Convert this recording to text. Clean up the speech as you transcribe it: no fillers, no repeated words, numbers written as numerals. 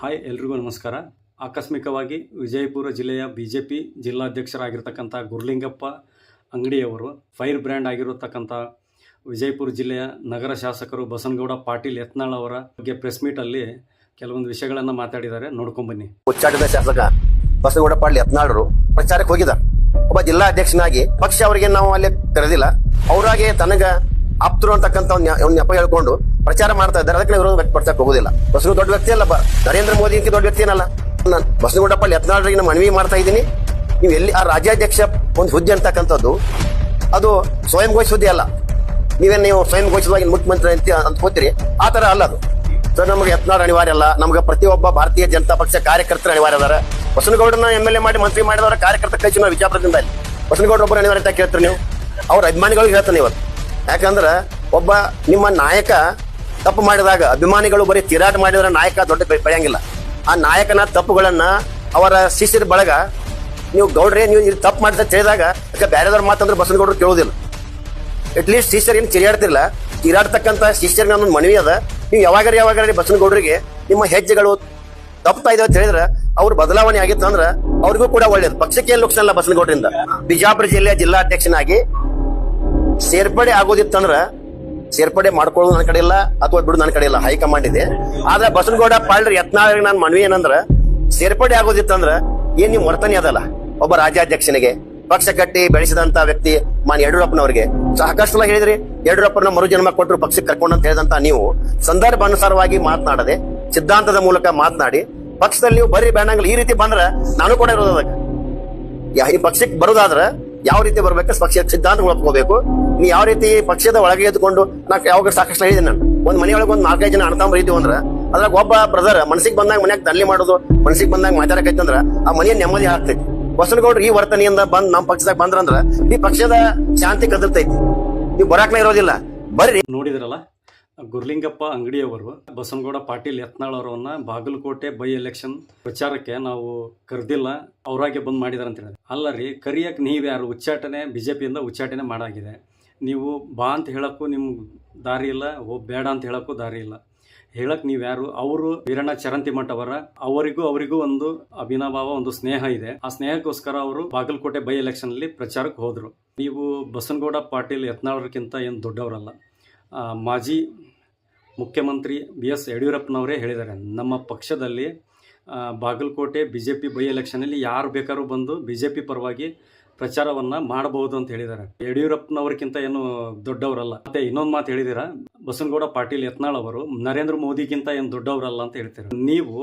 Hi ಎಲ್ರಿಗೂ ನಮಸ್ಕಾರ. ಆಕಸ್ಮಿಕವಾಗಿ ವಿಜಯಪುರ ಜಿಲ್ಲೆಯ ಬಿಜೆಪಿ ಜಿಲ್ಲಾಧ್ಯಕ್ಷರಾಗಿರ್ತಕ್ಕಂಥ ಗುರುಲಿಂಗಪ್ಪ ಅಂಗಡಿಯವರು ಫೈರ್ ಬ್ರ್ಯಾಂಡ್ ಆಗಿರತಕ್ಕಂಥ ವಿಜಯಪುರ ಜಿಲ್ಲೆಯ ನಗರ ಶಾಸಕರು ಬಸನಗೌಡ ಪಾಟೀಲ್ ಯತ್ನಾಳ್ ಅವರ ಬಗ್ಗೆ ಪ್ರೆಸ್ ಮೀಟಲ್ಲಿ ಕೆಲವೊಂದು ವಿಷಯಗಳನ್ನು ಮಾತಾಡಿದ್ದಾರೆ. ನೋಡ್ಕೊಂಬನ್ನಿ. ಉಚ್ಚಾಟದ ಶಾಸಕ ಬಸನಗೌಡ ಪಾಟೀಲ್ ಯತ್ನಾಳರು ಪ್ರಚಾರಕ್ಕೆ ಹೋಗಿದ್ದಾರೆ. ಒಬ್ಬ ಜಿಲ್ಲಾ ಅಧ್ಯಕ್ಷನಾಗಿ ಪಕ್ಷ ಅವರಿಗೆ ನಾವು ಅಲ್ಲಿ ಕರೆದಿಲ್ಲ, ಅವರಾಗೆ ತನಗ ಆಪ್ತರು ಅಂತಕ್ಕಂಥ ಒಂದು ನೆಪ ಹೇಳ್ಕೊಂಡು ಪ್ರಚಾರ ಮಾಡ್ತಾ ಇದ್ದಾರೆ. ಅದಕ್ಕೆ ವಿರೋಧ ವ್ಯಕ್ತಪಡಿಸಕ್ಕೆ ಹೋಗುದಿಲ್ಲ. ಬಸನಗೌಡ ದೊಡ್ಡ ವ್ಯಕ್ತಿ ಅಲ್ಲ, ನರೇಂದ್ರ ಮೋದಿ ದೊಡ್ಡ ವ್ಯಕ್ತಿ ಏನಲ್ಲ. ನಾನು ಬಸನಗೌಡ ಪಾಟೀಲ್ ಯತ್ನಾಳರಿಗೆ ಮನವಿ ಮಾಡ್ತಾ ಇದ್ದೀನಿ, ನೀವು ಎಲ್ಲಿ ಆ ರಾಜ್ಯಾಧ್ಯಕ್ಷ ಒಂದು ಹುದ್ದೆ ಅಂತಕ್ಕಂಥದ್ದು ಅದು ಸ್ವಯಂ ಘೋಷಿತ ಹುದ್ದೆ ಅಲ್ಲ. ನೀವು ಸ್ವಯಂ ಘೋಷಿತವಾಗಿ ಮುಖ್ಯಮಂತ್ರಿ ಅಂತ ಅನ್ಕೋತೀರಿ, ಆ ತರ ಅಲ್ಲ ಅದು. ಸೊ ನಮಗೆ ಯತ್ನಾಳ್ ಅನಿವಾರ್ಯ ಅಲ್ಲ, ನಮ್ಗೆ ಪ್ರತಿಯೊಬ್ಬ ಭಾರತೀಯ ಜನತಾ ಪಕ್ಷ ಕಾರ್ಯಕರ್ತರು ಅನಿವಾರ್ಯ ಅದಾರ. ಬಸನಗೌಡನ MLA ಮಾಡಿ ಮಂತ್ರಿ ಮಾಡಿದವರ ಕಾರ್ಯಕರ್ತರ ಕೈ ನಾವು ವಿಜಯಪುರದಿಂದ ಇಲ್ಲಿ ಬಸನಗೌಡ ಒಬ್ಬರು ಅನಿವಾರ್ಯ ಅಂತ ಕೇಳ್ತೀರಿ ನೀವು. ಅವ್ರ ಅಭಿಮಾನಿಗಳಿಗೆ ಹೇಳ್ತಾನೆ ಇವತ್ತು. ಯಾಕಂದ್ರೆ ಒಬ್ಬ ನಿಮ್ಮ ನಾಯಕ ತಪ್ಪು ಮಾಡಿದಾಗ ಅಭಿಮಾನಿಗಳು ಬರೀ ತಿರಾಟ ಮಾಡಿದ್ರೆ ನಾಯಕ ದೊಡ್ಡ ಬೆಳೆಯಂಗಿಲ್ಲ. ಆ ನಾಯಕನ ತಪ್ಪುಗಳನ್ನ ಅವರ ಶಿಷ್ಯರ ಬಳಗ ನೀವು ಗೌಡ್ರೆ ನೀವು ತಪ್ಪು ಮಾಡಿದ ತಿಳಿದಾಗ ಯಾಕೆ ಬೇರೆದವ್ರ ಮಾತಂದ್ರೆ ಬಸನಗೌಡರು ಕೇಳೋದಿಲ್ಲ. ಅಟ್ಲೀಸ್ಟ್ ಶಿಷ್ಯರು ಏನು ತಿರುಗಾಡ್ತಿರಲ್ಲ, ತಿರಾಡ್ತಕ್ಕಂಥ ಶಿಷ್ಯರಿಗೆ ನನ್ನೊಂದು ಮನವಿ ಅದ, ನೀವು ಯಾವಾಗಾರ ಬಸನಗೌಡರಿಗೆ ನಿಮ್ಮ ಹೆಜ್ಜೆಗಳು ತಪ್ತಾ ಇದಾವೆ ಅಂತ ಹೇಳಿದ್ರೆ ಅವ್ರು ಬದಲಾವಣೆ ಆಗಿತ್ತು ಅಂದ್ರೆ ಅವ್ರಿಗೂ ಕೂಡ ಒಳ್ಳೇದು. ಪಕ್ಷಕ್ಕೆ ಏನು ಲುಕ್ಸಲ್ಲ ಬಸನಗೌಡರಿಂದ. ಬಿಜಾಪುರ ಜಿಲ್ಲೆಯ ಜಿಲ್ಲಾಧ್ಯಕ್ಷನಾಗಿ ಸೇರ್ಪಡೆ ಆಗೋದಿತ್ತಂದ್ರ ಸೇರ್ಪಡೆ ಮಾಡ್ಕೊಳ್ಳೋದು ನನ್ನ ಕಡೆ ಇಲ್ಲ, ಅಥವಾ ಬಿಡು ನನ್ನ ಕಡೆ ಇಲ್ಲ, ಹೈಕಮಾಂಡ್ ಇದೆ. ಆದ್ರೆ ಬಸನಗೌಡ ಪಾಟೀಲ್ ಯತ್ನಾಳ್ ನಾನು ಮನವಿ ಏನಂದ್ರ ಸೇರ್ಪಡೆ ಆಗೋದಿತ್ತಂದ್ರ ಏನ್ ನೀವು ವರ್ತನೆ ಅದಲ್ಲ ಒಬ್ಬ ರಾಜ್ಯಾಧ್ಯಕ್ಷನಿಗೆ ಪಕ್ಷ ಕಟ್ಟಿ ಬೆಳೆಸಿದಂತ ವ್ಯಕ್ತಿ ಮಾನ್ಯ ಯಡಿಯೂರಪ್ಪನವರಿಗೆ ಸಾಕಷ್ಟು ಹೇಳಿದ್ರಿ. ಯಡಿಯೂರಪ್ಪನ ಮರುಜನ್ಮ ಕೊಟ್ಟರು ಪಕ್ಷಕ್ಕೆ ಕರ್ಕೊಂಡಂತ ಹೇಳಿದಂತ ನೀವು ಸಂದರ್ಭಾನುಸಾರವಾಗಿ ಮಾತನಾಡದೆ ಸಿದ್ಧಾಂತದ ಮೂಲಕ ಮಾತನಾಡಿ ಪಕ್ಷದಲ್ಲಿ ನೀವು ಬರೀ ಬೇಡಂಗಿಲ್ಲ. ಈ ರೀತಿ ಬಂದ್ರ ನಾನು ಕೂಡ ಇರೋದಕ್ಕೆ ಈ ಪಕ್ಷಕ್ಕೆ ಬರೋದಾದ್ರ ಯಾವ ರೀತಿ ಬರ್ಬೇಕು, ಪಕ್ಷದ ಸಿದ್ಧಾಂತ ಒಪ್ಕೋಬೇಕು. ನೀವು ಯಾವ ರೀತಿ ಪಕ್ಷದ ಒಳಗೆ ಎದ್ಕೊಂಡು ನಾ ಯಾವಾಗ ಸಾಕಷ್ಟು ಹೇಳಿದ್ದೀನಿ. ನಾನು ಒಂದ್ ಮನೆಯೊಳಗೆ ಒಂದ್ 4-5 ಜನ ಅಣ್ತಂಬ್ರು ಇದ್ದೀವಿ ಅಂದ್ರ ಅದ್ರಾಗ ಒಬ್ಬ ಬ್ರದರ್ ಮನಸ್ಸಿಗೆ ಬಂದಾಗ ಮನ್ಯಾಗ ತಲ್ಲಿ ಮಾಡೋದು, ಮನಸ್ಸಿಗೆ ಬಂದಾಗ ಮಾತಾಡಕೈತಂದ್ರ ಆ ಮನೆಯ ನೆಮ್ಮದಿ ಆಗ್ತೈತಿ. ಬಸನಗೌಡ್ರು ಈ ವರ್ತನೆಯಿಂದ ಬಂದ್ ನಮ್ಮ ಪಕ್ಷದಾಗ ಬಂದ್ರಂದ್ರ ಈ ಪಕ್ಷದ ಶಾಂತಿ ಕದರ್ತೈತಿ. ನೀವು ಬರಾಕ್ಲೇ ಇರೋದಿಲ್ಲ. ಬರ್ರಿ. ನೋಡಿದ್ರಲ್ಲ, ಗುರುಲಿಂಗಪ್ಪ ಅಂಗಡಿಯವರು ಬಸನಗೌಡ ಪಾಟೀಲ್ ಯತ್ನಾಳ್ ಅವರನ್ನ ಬಾಗಲಕೋಟೆ ಬೈ ಎಲೆಕ್ಷನ್ ಪ್ರಚಾರಕ್ಕೆ ನಾವು ಕರೆದಿಲ್ಲ, ಅವರಾಗೆ ಬಂದ್ ಮಾಡಿದಾರೆ ಅಂತ ಹೇಳಿದ್ರೆ. ಅಲ್ಲ ರೀ, ಕರಿಯಕ್ಕೆ ನೀವ್ಯಾರು? ಉಚ್ಚಾಟನೆ ಬಿಜೆಪಿಯಿಂದ ಉಚ್ಚಾಟನೆ ಮಾಡಾಗಿದೆ. ನೀವು ಬಾ ಅಂತ ಹೇಳಕ್ಕೂ ನಿಮ್ಗೆ ದಾರಿ ಇಲ್ಲ, ಬೇಡ ಅಂತ ಹೇಳಕ್ಕೂ ದಾರಿ ಇಲ್ಲ. ಹೇಳಕ್ ನೀವ್ಯಾರು? ಅವರು ವೀರಣ್ಣ ಚರಂತಿಮಠ ಅವರಿಗೂ ಒಂದು ಅಭಿನಭಾವ, ಒಂದು ಸ್ನೇಹ ಇದೆ. ಆ ಸ್ನೇಹಕ್ಕೋಸ್ಕರ ಅವರು ಬಾಗಲಕೋಟೆ ಬೈ ಎಲೆಕ್ಷನ್ ಅಲ್ಲಿ ಪ್ರಚಾರಕ್ಕೆ ಹೋದ್ರು. ನೀವು ಬಸನಗೌಡ ಪಾಟೀಲ್ ಯತ್ನಾಳ್ರಕ್ಕಿಂತ ಏನು ದೊಡ್ಡವರಲ್ಲ. ಮಾಜಿ ಮುಖ್ಯಮಂತ್ರಿ BS ಯಡಿಯೂರಪ್ಪನವರೇ ಹೇಳಿದ್ದಾರೆ, ನಮ್ಮ ಪಕ್ಷದಲ್ಲಿ ಬಾಗಲಕೋಟೆ BJP ಬೈ ಎಲೆಕ್ಷನಲ್ಲಿ ಯಾರು ಬೇಕಾದ್ರೂ ಬಂದು BJP ಪರವಾಗಿ ಪ್ರಚಾರವನ್ನು ಮಾಡಬಹುದು ಅಂತ ಹೇಳಿದ್ದಾರೆ. ಯಡಿಯೂರಪ್ಪನವ್ರಕ್ಕಿಂತ ಏನು ದೊಡ್ಡವರಲ್ಲ. ಮತ್ತೆ ಇನ್ನೊಂದು ಮಾತು ಹೇಳಿದ್ದೀರಾ, ಬಸನಗೌಡ ಪಾಟೀಲ್ ಯತ್ನಾಳ್ ಅವರು ನರೇಂದ್ರ ಮೋದಿಗಿಂತ ಏನು ದೊಡ್ಡವರಲ್ಲ ಅಂತ ಹೇಳ್ತಾರೆ. ನೀವು